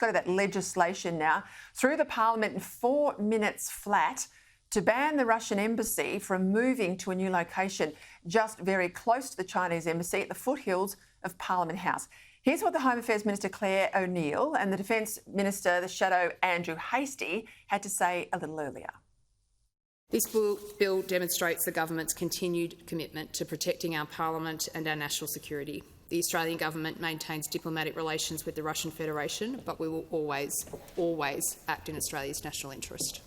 go to that legislation now, through the parliament in 4 minutes flat to ban the Russian embassy from moving to a new location just very close to the Chinese embassy at the foothills of Parliament House. Here's what the Home Affairs Minister Claire O'Neill and the Defence Minister, the Shadow Andrew Hastie, had to say a little earlier. This bill demonstrates the government's continued commitment to protecting our parliament and our national security. The Australian government maintains diplomatic relations with the Russian Federation, but we will always act in Australia's national interest.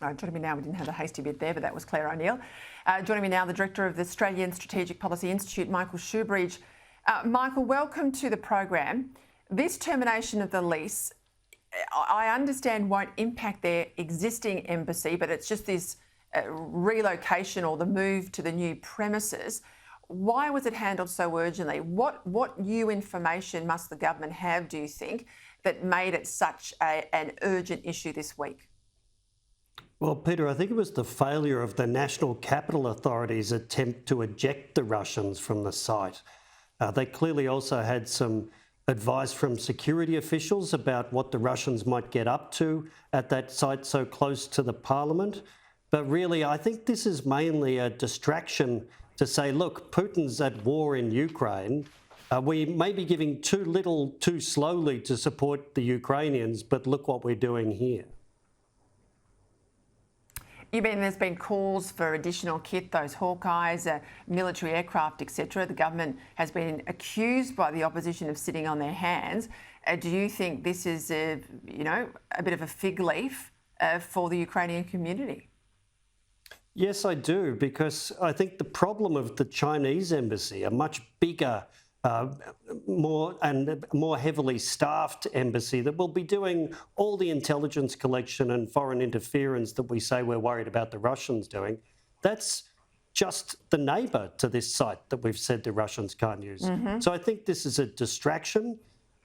Joining me now, we didn't have the hasty bit there, but that was Claire O'Neill. Joining me now, the Director of the Australian Strategic Policy Institute, Michael Shoebridge. Michael, welcome to the program. This termination of the lease, I understand, won't impact their existing embassy, but it's just this relocation or the move to the new premises. Why was it handled so urgently? What new information must the government have, do you think, that made it such an urgent issue this week? Well, Peter, I think it was the failure of the National Capital Authority's attempt to eject the Russians from the site. They clearly also had some advice from security officials about what the Russians might get up to at that site so close to the parliament. But really, I think this is mainly a distraction to say, look, Putin's at war in Ukraine. We may be giving too little too slowly to support the Ukrainians, but look what we're doing here. You mean there's been calls for additional kit, those Hawkeyes, military aircraft, etc. The government has been accused by the opposition of sitting on their hands. Do you think this is, a bit of a fig leaf for the Ukrainian community? Yes, I do, because I think the problem of the Chinese embassy, a much bigger, more heavily staffed embassy that will be doing all the intelligence collection and foreign interference that we say we're worried about the Russians doing, that's just the neighbour to this site that we've said the Russians can't use. So I think this is a distraction.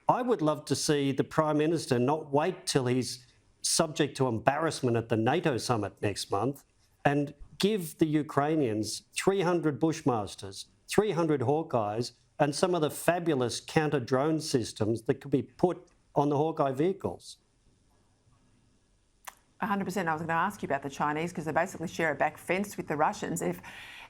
I would love to see the Prime Minister not wait till he's subject to embarrassment at the NATO summit next month and give the Ukrainians 300 Bushmasters, 300 Hawkeyes, and some of the fabulous counter-drone systems that could be put on the Hawkeye vehicles. 100%. I was going to ask you about the Chinese because they basically share a back fence with the Russians. If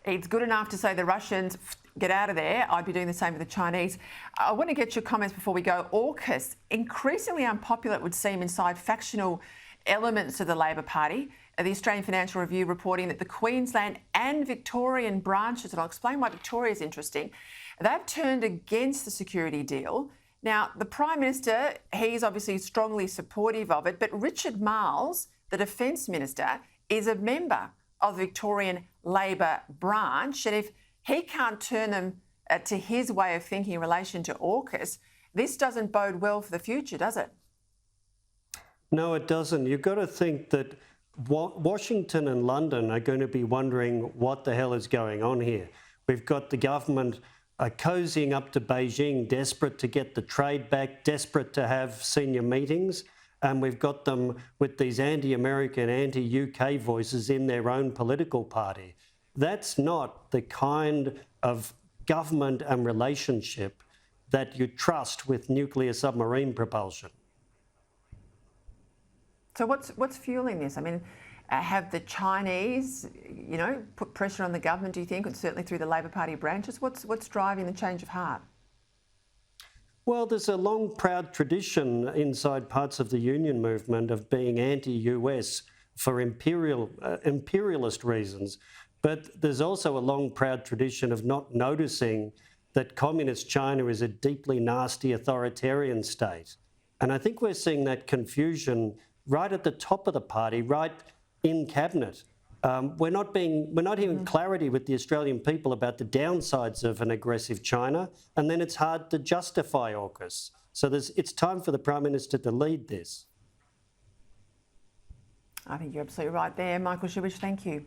it's good enough to say the Russians, get out of there, I'd be doing the same with the Chinese. I want to get your comments before we go. AUKUS, increasingly unpopular, it would seem, inside factional elements of the Labor Party. The Australian Financial Review reporting that the Queensland and Victorian branches, and I'll explain why Victoria is interesting, they've turned against the security deal. Now, the Prime Minister, he's obviously strongly supportive of it, but Richard Marles, the Defence Minister, is a member of the Victorian Labor branch, and if he can't turn them to his way of thinking in relation to AUKUS, this doesn't bode well for the future, does it? No, it doesn't. You've got to think that Washington and London are going to be wondering what the hell is going on here. We've got the government cozying up to Beijing, desperate to get the trade back, desperate to have senior meetings, and we've got them with these anti-American, anti-UK voices in their own political party. That's not the kind of government and relationship that you trust with nuclear submarine propulsion. So what's fueling this? I mean, have the Chinese, put pressure on the government, do you think, and certainly through the Labor Party branches? What's driving the change of heart? Well, there's a long, proud tradition inside parts of the union movement of being anti-US for imperialist reasons. But there's also a long, proud tradition of not noticing that communist China is a deeply nasty authoritarian state. And I think we're seeing that confusion right at the top of the party, right in cabinet. We're not hearing clarity with the Australian people about the downsides of an aggressive China, and then it's hard to justify AUKUS. So it's time for the Prime Minister to lead this. I think you're absolutely right there. Michael Shoebridge, thank you.